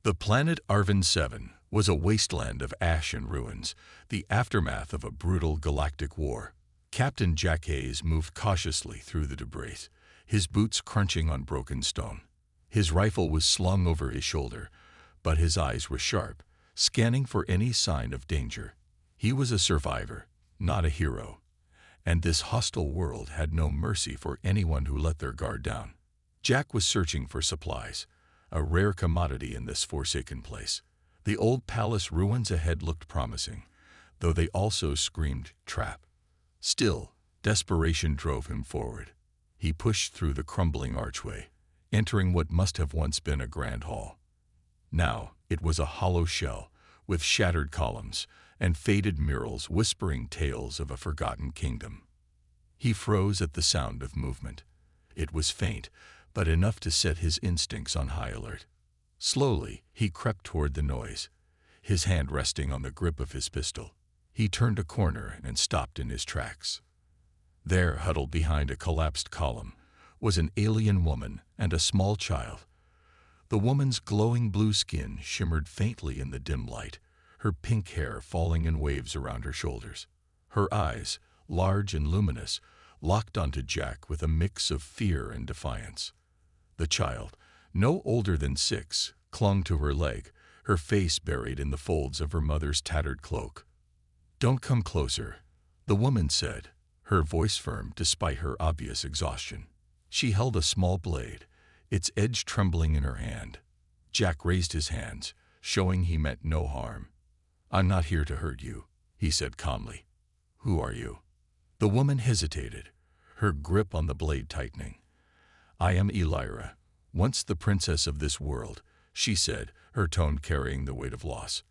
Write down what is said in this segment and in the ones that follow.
The planet Arvin 7 was a wasteland of ash and ruins, the aftermath of a brutal galactic war. Captain Jack Hayes moved cautiously through the debris, his boots crunching on broken stone. His rifle was slung over his shoulder, but his eyes were sharp, scanning for any sign of danger. He was a survivor, not a hero, and this hostile world had no mercy for anyone who let their guard down. Jack was searching for supplies, a rare commodity in this forsaken place. The old palace ruins ahead looked promising, though they also screamed trap. Still, desperation drove him forward. He pushed through the crumbling archway, entering what must have once been a grand hall. Now it was a hollow shell, with shattered columns and faded murals whispering tales of a forgotten kingdom. He froze at the sound of movement. It was faint, but enough to set his instincts on high alert. Slowly, he crept toward the noise, his hand resting on the grip of his pistol. He turned a corner and stopped in his tracks. There, huddled behind a collapsed column, was an alien woman and a small child. The woman's glowing blue skin shimmered faintly in the dim light, her pink hair falling in waves around her shoulders. Her eyes, large and luminous, locked onto Jack with a mix of fear and defiance. The child, no older than 6, clung to her leg, her face buried in the folds of her mother's tattered cloak. "Don't come closer," the woman said, her voice firm despite her obvious exhaustion. She held a small blade, its edge trembling in her hand. Jack raised his hands, showing he meant no harm. "I'm not here to hurt you," he said calmly. "Who are you?" The woman hesitated, her grip on the blade tightening. "I am Elira, once the princess of this world," she said, her tone carrying the weight of loss.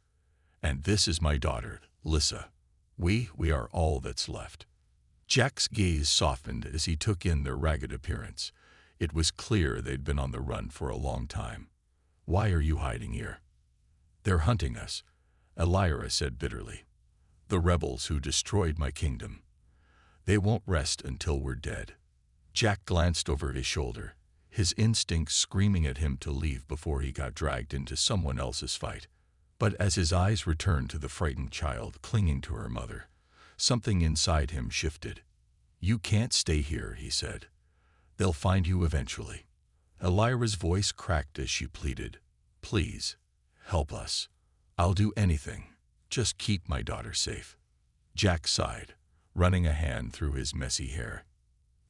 "And this is my daughter, Lissa. We are all that's left." Jack's gaze softened as he took in their ragged appearance. It was clear they'd been on the run for a long time. "Why are you hiding here?" "They're hunting us," Elira said bitterly. "The rebels who destroyed my kingdom. They won't rest until we're dead." Jack glanced over his shoulder, his instincts screaming at him to leave before he got dragged into someone else's fight. But as his eyes returned to the frightened child clinging to her mother, something inside him shifted. "You can't stay here," he said. "They'll find you eventually." Elira's voice cracked as she pleaded, "Please, help us. I'll do anything. Just keep my daughter safe." Jack sighed, running a hand through his messy hair.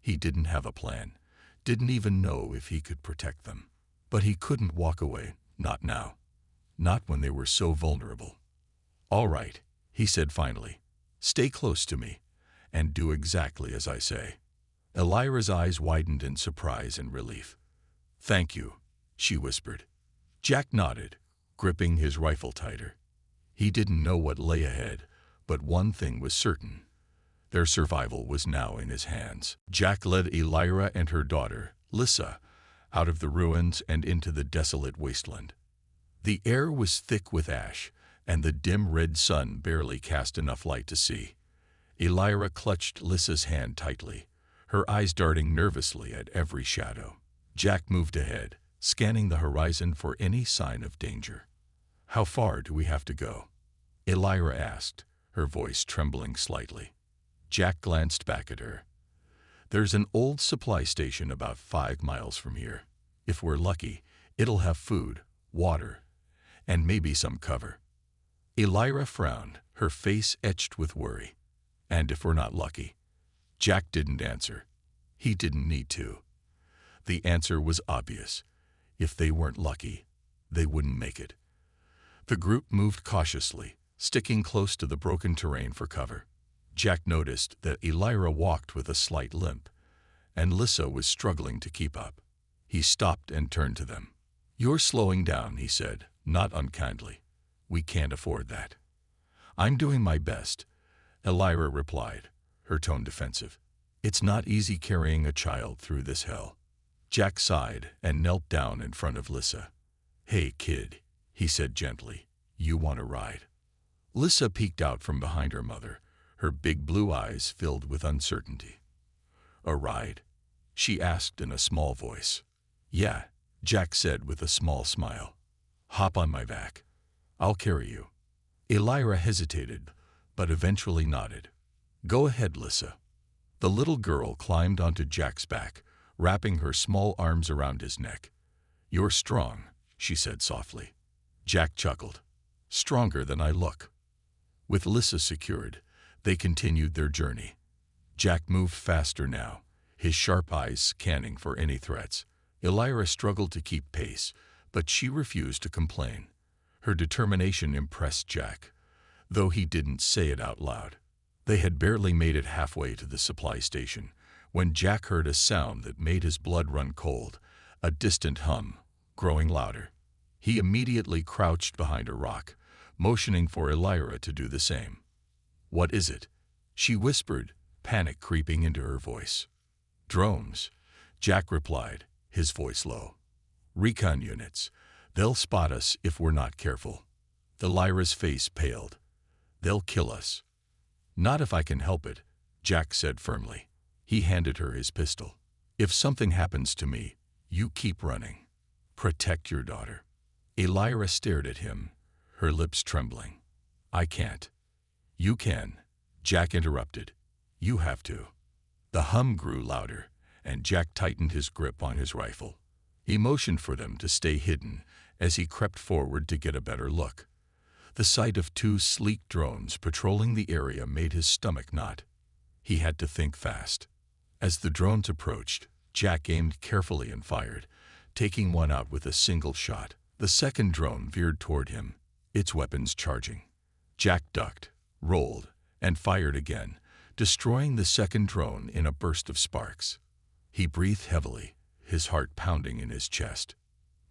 He didn't have a plan, didn't even know if he could protect them. But he couldn't walk away, not now. Not when they were so vulnerable. "All right," he said finally. "Stay close to me, and do exactly as I say." Elira's eyes widened in surprise and relief. "Thank you," she whispered. Jack nodded, gripping his rifle tighter. He didn't know what lay ahead, but one thing was certain. Their survival was now in his hands. Jack led Elira and her daughter, Lissa, out of the ruins and into the desolate wasteland. The air was thick with ash, and the dim red sun barely cast enough light to see. Elira clutched Lissa's hand tightly, her eyes darting nervously at every shadow. Jack moved ahead, scanning the horizon for any sign of danger. "How far do we have to go?" Elira asked, her voice trembling slightly. Jack glanced back at her. "There's an old supply station about 5 miles from here. If we're lucky, it'll have food, water, and maybe some cover." Elira frowned, her face etched with worry. "And if we're not lucky?" Jack didn't answer. He didn't need to. The answer was obvious. If they weren't lucky, they wouldn't make it. The group moved cautiously, sticking close to the broken terrain for cover. Jack noticed that Elira walked with a slight limp, and Lissa was struggling to keep up. He stopped and turned to them. "You're slowing down," he said, not unkindly. "We can't afford that." "I'm doing my best," Elira replied, her tone defensive. "It's not easy carrying a child through this hell." Jack sighed and knelt down in front of Lissa. "Hey, kid," he said gently, "you want a ride?" Lissa peeked out from behind her mother, her big blue eyes filled with uncertainty. "A ride?" she asked in a small voice. "Yeah," Jack said with a small smile. Hop on my back. I'll carry you. Elira hesitated, but eventually nodded. Go ahead, Lissa. The little girl climbed onto Jack's back, wrapping her small arms around his neck. You're strong, she said softly. Jack chuckled. Stronger than I look. With Lissa secured, they continued their journey. Jack moved faster now, his sharp eyes scanning for any threats. Elira struggled to keep pace, but she refused to complain. Her determination impressed Jack, though he didn't say it out loud. They had barely made it halfway to the supply station when Jack heard a sound that made his blood run cold, a distant hum, growing louder. He immediately crouched behind a rock, motioning for Elira to do the same. What is it? She whispered, panic creeping into her voice. Drones, Jack replied, his voice low. Recon units. They'll spot us if we're not careful. Elira's face paled. They'll kill us. Not if I can help it, Jack said firmly. He handed her his pistol. If something happens to me, you keep running. Protect your daughter. Elira stared at him, her lips trembling. I can't. You can, Jack interrupted. You have to. The hum grew louder, and Jack tightened his grip on his rifle. He motioned for them to stay hidden as he crept forward to get a better look. The sight of two sleek drones patrolling the area made his stomach knot. He had to think fast. As the drones approached, Jack aimed carefully and fired, taking one out with a single shot. The second drone veered toward him, its weapons charging. Jack ducked, rolled, and fired again, destroying the second drone in a burst of sparks. He breathed heavily, his heart pounding in his chest.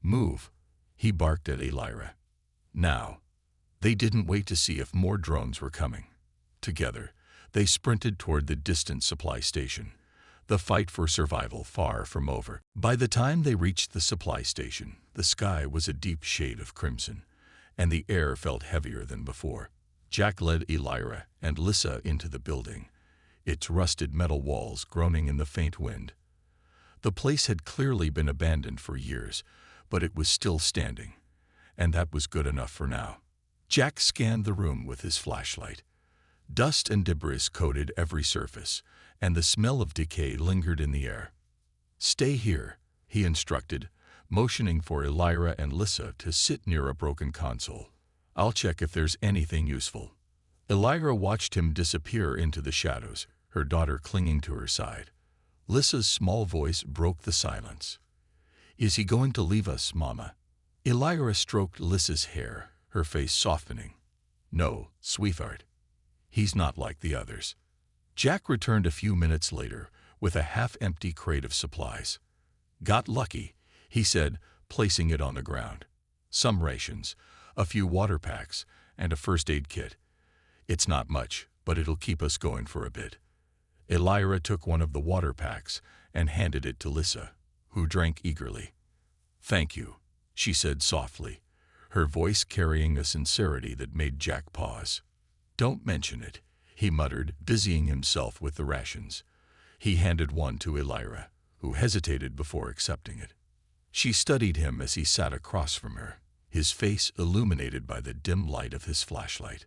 Move, he barked at Elira. Now. They didn't wait to see if more drones were coming. Together, they sprinted toward the distant supply station, the fight for survival far from over. By the time they reached the supply station, the sky was a deep shade of crimson, and the air felt heavier than before. Jack led Elira and Lissa into the building, its rusted metal walls groaning in the faint wind. The place had clearly been abandoned for years, but it was still standing, and that was good enough for now. Jack scanned the room with his flashlight. Dust and debris coated every surface, and the smell of decay lingered in the air. Stay here, he instructed, motioning for Elira and Lissa to sit near a broken console. I'll check if there's anything useful. Elira watched him disappear into the shadows, her daughter clinging to her side. Lissa's small voice broke the silence. Is he going to leave us, Mama? Elira stroked Lissa's hair, her face softening. No, sweetheart. He's not like the others. Jack returned a few minutes later with a half-empty crate of supplies. Got lucky, he said, placing it on the ground. Some rations, a few water packs, and a first aid kit. It's not much, but it'll keep us going for a bit. Elira took one of the water packs and handed it to Lissa, who drank eagerly. Thank you, she said softly, her voice carrying a sincerity that made Jack pause. Don't mention it, he muttered, busying himself with the rations. He handed one to Elira, who hesitated before accepting it. She studied him as he sat across from her, his face illuminated by the dim light of his flashlight.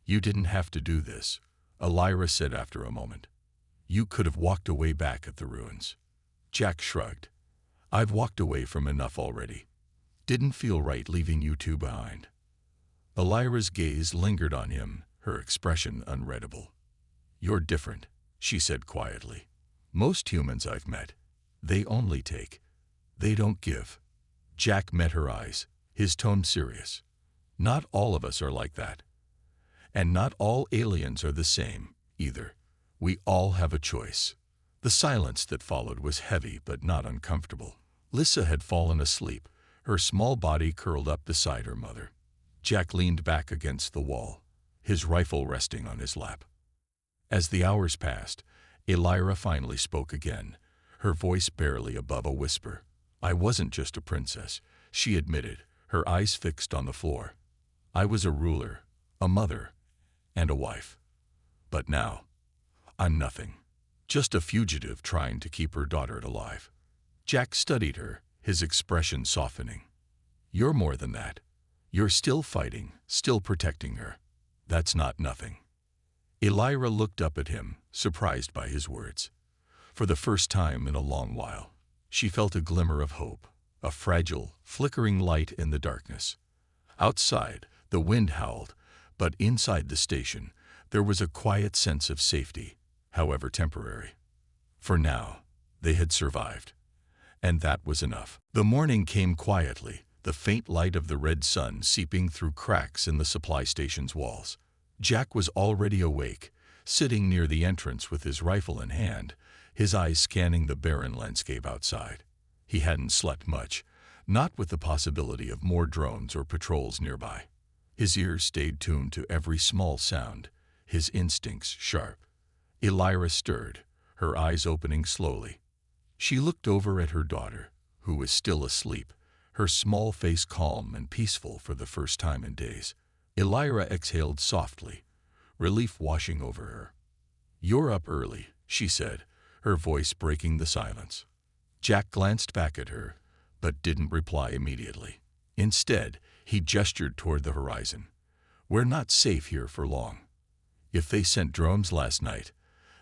You didn't have to do this, Elira said after a moment. You could have walked away back at the ruins. Jack shrugged. I've walked away from enough already. Didn't feel right leaving you two behind. Elira's gaze lingered on him, her expression unreadable. You're different, she said quietly. Most humans I've met, they only take. They don't give. Jack met her eyes, his tone serious. Not all of us are like that. And not all aliens are the same, either. We all have a choice. The silence that followed was heavy but not uncomfortable. Lissa had fallen asleep, her small body curled up beside her mother. Jack leaned back against the wall, his rifle resting on his lap. As the hours passed, Elira finally spoke again, her voice barely above a whisper. I wasn't just a princess, she admitted, her eyes fixed on the floor. I was a ruler, a mother, and a wife. But now, I'm nothing. Just a fugitive trying to keep her daughter alive. Jack studied her, his expression softening. You're more than that. You're still fighting, still protecting her. That's not nothing." Elira looked up at him, surprised by his words. For the first time in a long while, she felt a glimmer of hope, a fragile, flickering light in the darkness. Outside, the wind howled, but inside the station, there was a quiet sense of safety, however temporary. For now, they had survived. And that was enough. The morning came quietly, the faint light of the red sun seeping through cracks in the supply station's walls. Jack was already awake, sitting near the entrance with his rifle in hand, his eyes scanning the barren landscape outside. He hadn't slept much, not with the possibility of more drones or patrols nearby. His ears stayed tuned to every small sound, his instincts sharp. Elira stirred, her eyes opening slowly. She looked over at her daughter, who was still asleep, her small face calm and peaceful for the first time in days. Elira exhaled softly, relief washing over her. "You're up early," she said, her voice breaking the silence. Jack glanced back at her, but didn't reply immediately. Instead, he gestured toward the horizon. "We're not safe here for long. If they sent drones last night,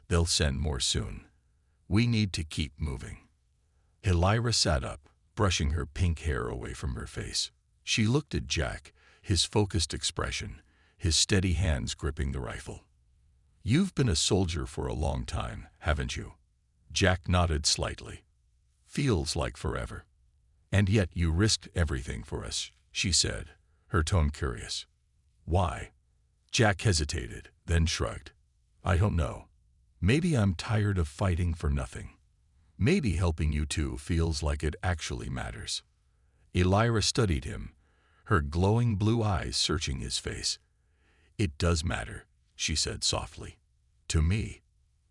they'll send more soon. We need to keep moving." Elira sat up, brushing her pink hair away from her face. She looked at Jack, his focused expression, his steady hands gripping the rifle. "You've been a soldier for a long time, haven't you?" Jack nodded slightly. "Feels like forever. And yet you risked everything for us," she said, her tone curious. "Why?" Jack hesitated, then shrugged. "I don't know. Maybe I'm tired of fighting for nothing. Maybe helping you two feels like it actually matters." Elira studied him, her glowing blue eyes searching his face. "It does matter," she said softly. "To me.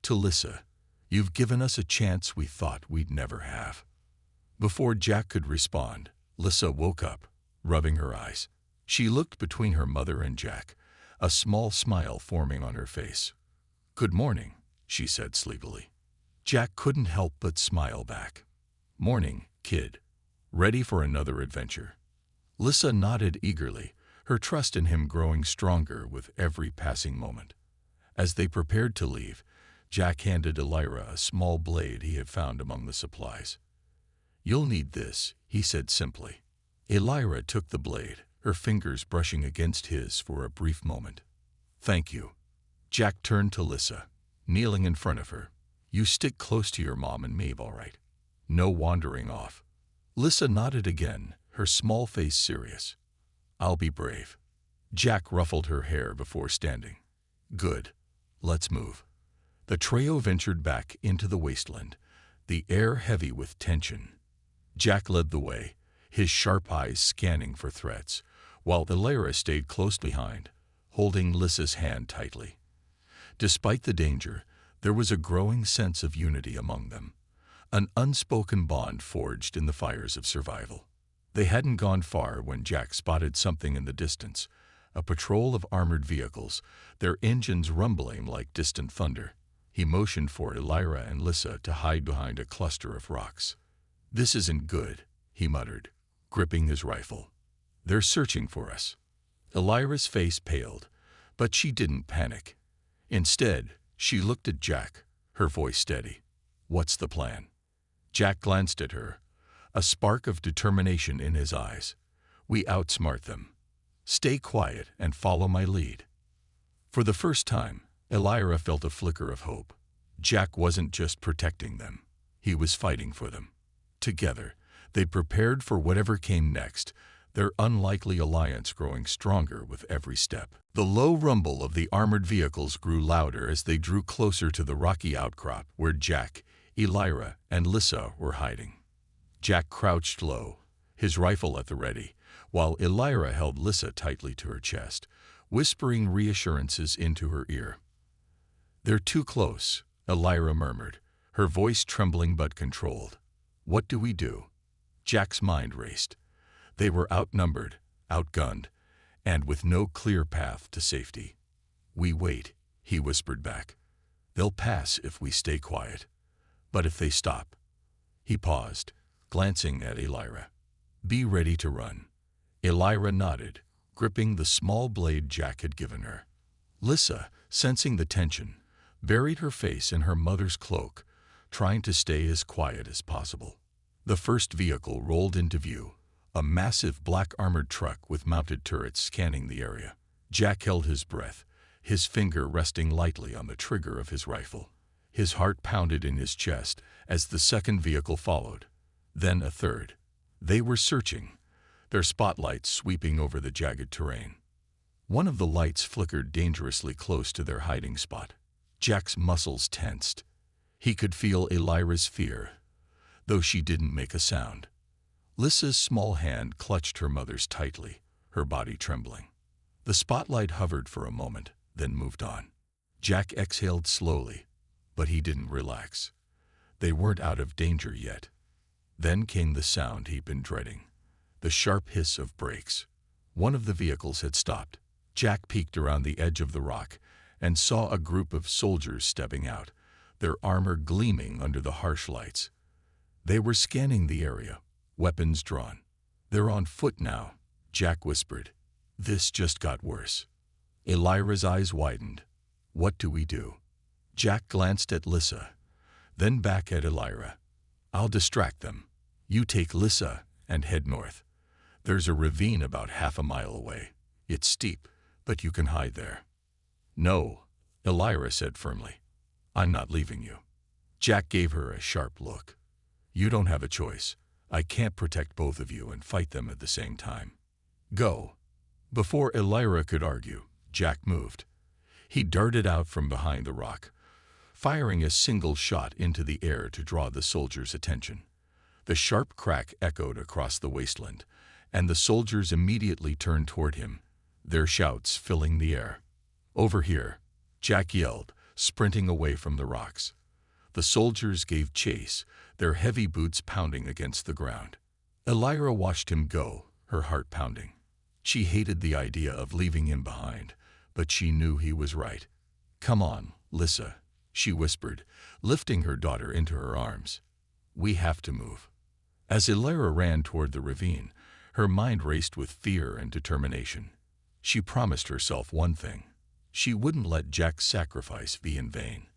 To Lissa. You've given us a chance we thought we'd never have." Before Jack could respond, Lissa woke up, rubbing her eyes. She looked between her mother and Jack, a small smile forming on her face. "Good morning," she said sleepily. Jack couldn't help but smile back. "Morning, kid. Ready for another adventure?" Lissa nodded eagerly, her trust in him growing stronger with every passing moment. As they prepared to leave, Jack handed Elira a small blade he had found among the supplies. "You'll need this," he said simply. Elira took the blade, her fingers brushing against his for a brief moment. "Thank you." Jack turned to Lissa, kneeling in front of her. "You stick close to your mom and Maeve, all right? No wandering off." Lissa nodded again, her small face serious. "I'll be brave." Jack ruffled her hair before standing. "Good. Let's move." The trio ventured back into the wasteland, the air heavy with tension. Jack led the way, his sharp eyes scanning for threats, while Elira stayed close behind, holding Lissa's hand tightly. Despite the danger, there was a growing sense of unity among them, an unspoken bond forged in the fires of survival. They hadn't gone far when Jack spotted something in the distance, a patrol of armored vehicles, their engines rumbling like distant thunder. He motioned for Elira and Lissa to hide behind a cluster of rocks. "This isn't good," he muttered, gripping his rifle. "They're searching for us." Elira's face paled, but she didn't panic. Instead, she looked at Jack, her voice steady. "What's the plan?" Jack glanced at her, a spark of determination in his eyes. "We outsmart them. Stay quiet and follow my lead." For the first time, Elira felt a flicker of hope. Jack wasn't just protecting them. He was fighting for them. Together, they prepared for whatever came next, their unlikely alliance growing stronger with every step. The low rumble of the armored vehicles grew louder as they drew closer to the rocky outcrop where Jack, Elira, and Lissa were hiding. Jack crouched low, his rifle at the ready, while Elira held Lissa tightly to her chest, whispering reassurances into her ear. "They're too close," Elira murmured, her voice trembling but controlled. "What do we do?" Jack's mind raced. They were outnumbered, outgunned, and with no clear path to safety. "We wait," he whispered back. "They'll pass if we stay quiet. But if they stop..." He paused, glancing at Elira. "Be ready to run. Elira nodded, gripping the small blade Jack had given her. Lissa, sensing the tension, buried her face in her mother's cloak, trying to stay as quiet as possible. The first vehicle rolled into view, a massive black armored truck with mounted turrets scanning the area. Jack held his breath, his finger resting lightly on the trigger of his rifle. His heart pounded in his chest as the second vehicle followed. Then a third. They were searching, their spotlights sweeping over the jagged terrain. One of the lights flickered dangerously close to their hiding spot. Jack's muscles tensed. He could feel Elira's fear, though she didn't make a sound. Lissa's small hand clutched her mother's tightly, her body trembling. The spotlight hovered for a moment, then moved on. Jack exhaled slowly, but he didn't relax. They weren't out of danger yet. Then came the sound he'd been dreading, the sharp hiss of brakes. One of the vehicles had stopped. Jack peeked around the edge of the rock and saw a group of soldiers stepping out, their armor gleaming under the harsh lights. They were scanning the area, weapons drawn. "They're on foot now," Jack whispered. "This just got worse." Elira's eyes widened. "What do we do?" Jack glanced at Lissa, then back at Elira. "I'll distract them. You take Lissa and head north. There's a ravine about half a mile away. It's steep, but you can hide there." "No," Elira said firmly. "I'm not leaving you." Jack gave her a sharp look. "You don't have a choice. I can't protect both of you and fight them at the same time. Go." Before Elira could argue, Jack moved. He darted out from behind the rock, firing a single shot into the air to draw the soldiers' attention. The sharp crack echoed across the wasteland, and the soldiers immediately turned toward him, their shouts filling the air. "Over here," Jack yelled, sprinting away from the rocks. The soldiers gave chase, their heavy boots pounding against the ground. Elira watched him go, her heart pounding. She hated the idea of leaving him behind, but she knew he was right. "Come on, Lissa," she whispered, lifting her daughter into her arms. "We have to move." As Elira ran toward the ravine, her mind raced with fear and determination. She promised herself one thing: she wouldn't let Jack's sacrifice be in vain.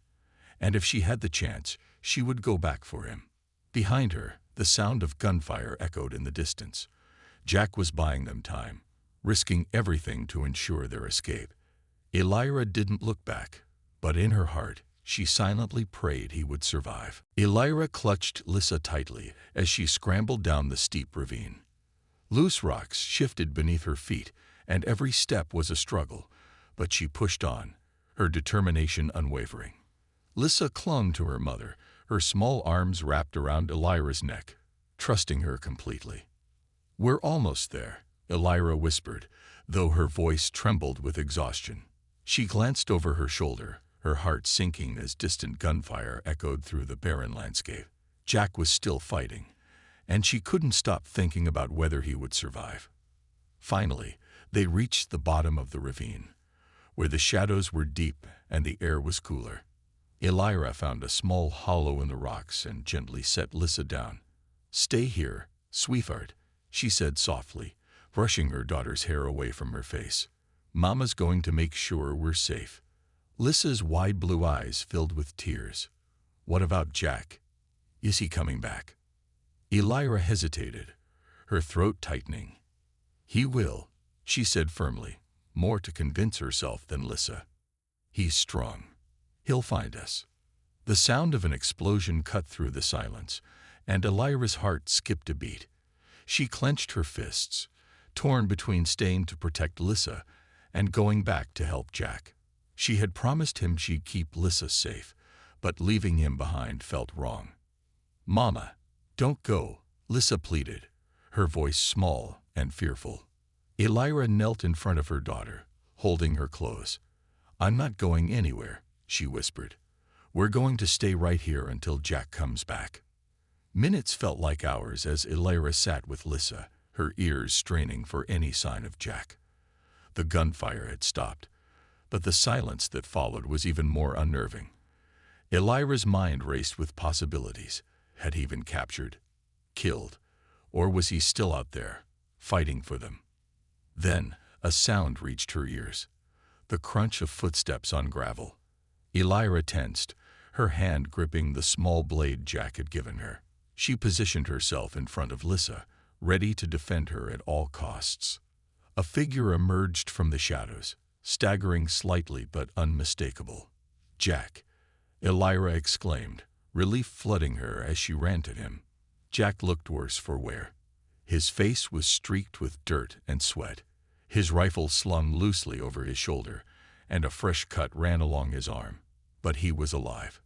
And if she had the chance, she would go back for him. Behind her, the sound of gunfire echoed in the distance. Jack was buying them time, risking everything to ensure their escape. Elira didn't look back, but in her heart, she silently prayed he would survive. Elira clutched Lissa tightly as she scrambled down the steep ravine. Loose rocks shifted beneath her feet, and every step was a struggle, but she pushed on, her determination unwavering. Lissa clung to her mother, her small arms wrapped around Elira's neck, trusting her completely. "We're almost there," Elira whispered, though her voice trembled with exhaustion. She glanced over her shoulder, her heart sinking as distant gunfire echoed through the barren landscape. Jack was still fighting, and she couldn't stop thinking about whether he would survive. Finally, they reached the bottom of the ravine, where the shadows were deep and the air was cooler. Elira found a small hollow in the rocks and gently set Lissa down. "Stay here, sweetheart," she said softly, brushing her daughter's hair away from her face. "Mama's going to make sure we're safe." Lissa's wide blue eyes filled with tears. "What about Jack? Is he coming back?" Elira hesitated, her throat tightening. "He will," she said firmly, more to convince herself than Lissa. "He's strong. He'll find us." The sound of an explosion cut through the silence, and Elira's heart skipped a beat. She clenched her fists, torn between staying to protect Lissa and going back to help Jack. She had promised him she'd keep Lissa safe, but leaving him behind felt wrong. "Mama, don't go," Lissa pleaded, her voice small and fearful. Elira knelt in front of her daughter, holding her close. "I'm not going anywhere," she whispered. "We're going to stay right here until Jack comes back." Minutes felt like hours as Elira sat with Lissa, her ears straining for any sign of Jack. The gunfire had stopped, but the silence that followed was even more unnerving. Elira's mind raced with possibilities. Had he been captured, killed, or was he still out there, fighting for them? Then a sound reached her ears, the crunch of footsteps on gravel. Elira tensed, her hand gripping the small blade Jack had given her. She positioned herself in front of Lissa, ready to defend her at all costs. A figure emerged from the shadows, staggering slightly but unmistakable. "Jack!" Elira exclaimed, relief flooding her as she ran to him. Jack looked worse for wear. His face was streaked with dirt and sweat, his rifle slung loosely over his shoulder, and a fresh cut ran along his arm. But he was alive.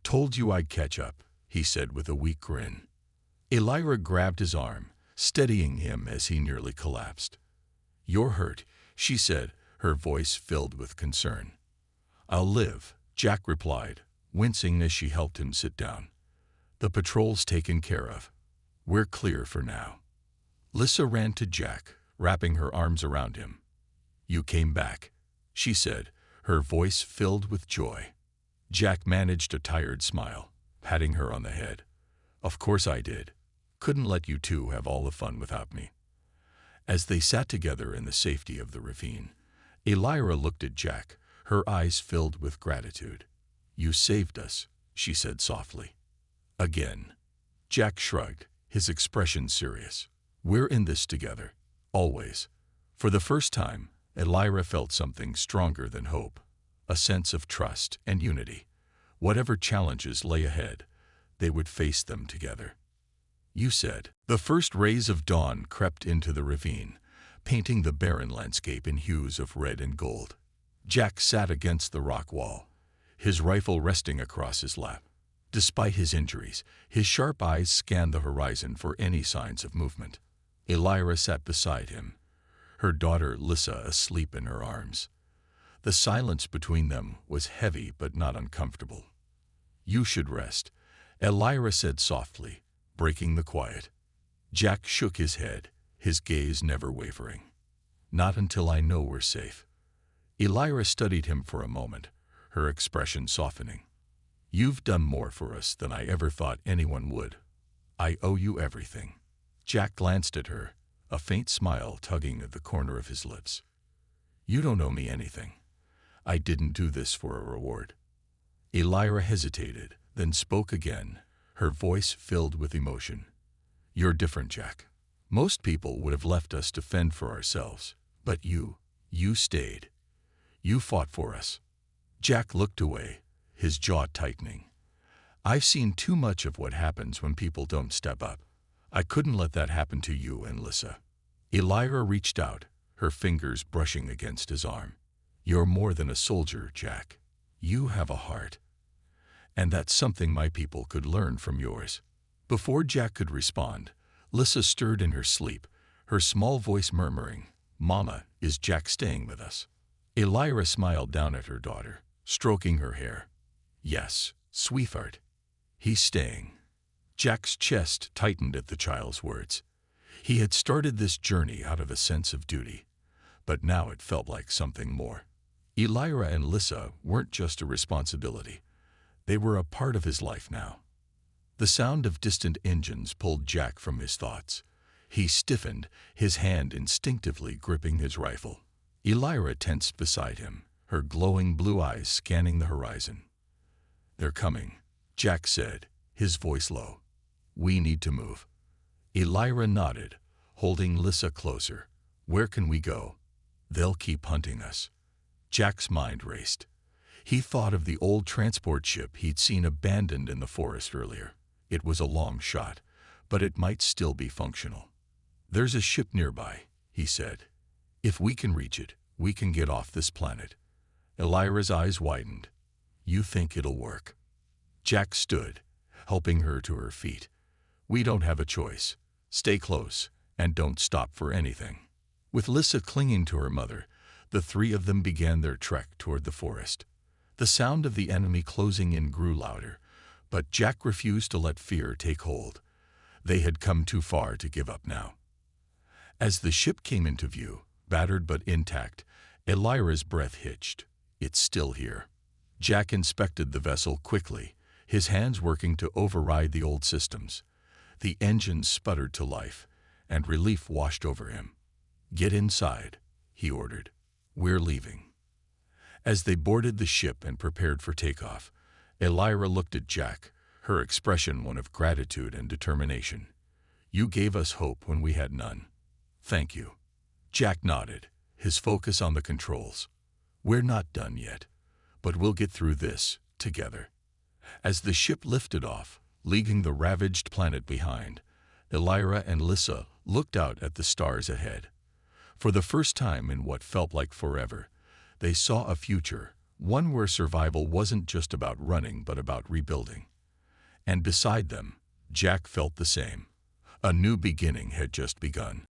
"Told you I'd catch up," he said with a weak grin. Elira grabbed his arm, steadying him as he nearly collapsed. "You're hurt," she said, her voice filled with concern. "I'll live," Jack replied, wincing as she helped him sit down. "The patrol's taken care of. We're clear for now." Lissa ran to Jack, wrapping her arms around him. "You came back," she said, her voice filled with joy. Jack managed a tired smile, patting her on the head. "Of course I did. Couldn't let you two have all the fun without me." As they sat together in the safety of the ravine, Elira looked at Jack, her eyes filled with gratitude. "You saved us," she said softly. "Again." Jack shrugged, his expression serious. "We're in this together, always." For the first time, Elira felt something stronger than hope, a sense of trust and unity. Whatever challenges lay ahead, they would face them together. "You said." The first rays of dawn crept into the ravine, painting the barren landscape in hues of red and gold. Jack sat against the rock wall, his rifle resting across his lap. Despite his injuries, his sharp eyes scanned the horizon for any signs of movement. Elira sat beside him, her daughter Lissa asleep in her arms. The silence between them was heavy but not uncomfortable. "You should rest," Elira said softly, breaking the quiet. Jack shook his head, his gaze never wavering. "Not until I know we're safe." Elira studied him for a moment, her expression softening. "You've done more for us than I ever thought anyone would. I owe you everything." Jack glanced at her, a faint smile tugging at the corner of his lips. "You don't owe me anything. I didn't do this for a reward." Elira hesitated, then spoke again, her voice filled with emotion. "You're different, Jack. Most people would have left us to fend for ourselves, but you stayed. You fought for us." Jack looked away, his jaw tightening. "I've seen too much of what happens when people don't step up. I couldn't let that happen to you and Lissa." Elira reached out, her fingers brushing against his arm. "You're more than a soldier, Jack. You have a heart. And that's something my people could learn from yours." Before Jack could respond, Lissa stirred in her sleep, her small voice murmuring, "Mama, is Jack staying with us?" Elira smiled down at her daughter, stroking her hair. "Yes, sweetheart. He's staying." Jack's chest tightened at the child's words. He had started this journey out of a sense of duty, but now it felt like something more. Elira and Lissa weren't just a responsibility. They were a part of his life now. The sound of distant engines pulled Jack from his thoughts. He stiffened, his hand instinctively gripping his rifle. Elira tensed beside him, her glowing blue eyes scanning the horizon. "They're coming," Jack said, his voice low. "We need to move." Elira nodded, holding Lissa closer. "Where can we go?" "They'll keep hunting us." Jack's mind raced. He thought of the old transport ship he'd seen abandoned in the forest earlier. It was a long shot, but it might still be functional. "There's a ship nearby," he said. "If we can reach it, we can get off this planet." Elira's eyes widened. "You think it'll work?" Jack stood, helping her to her feet. "We don't have a choice. Stay close, and don't stop for anything." With Lissa clinging to her mother, the three of them began their trek toward the forest. The sound of the enemy closing in grew louder, but Jack refused to let fear take hold. They had come too far to give up now. As the ship came into view, battered but intact, Elira's breath hitched. "It's still here." Jack inspected the vessel quickly, his hands working to override the old systems. The engines sputtered to life, and relief washed over him. "Get inside," he ordered. "We're leaving." As they boarded the ship and prepared for takeoff, Elira looked at Jack, her expression one of gratitude and determination. "You gave us hope when we had none. Thank you." Jack nodded, his focus on the controls. "We're not done yet, but we'll get through this together." As the ship lifted off, leaving the ravaged planet behind, Elira and Lissa looked out at the stars ahead. For the first time in what felt like forever, they saw a future, one where survival wasn't just about running but about rebuilding. And beside them, Jack felt the same. A new beginning had just begun.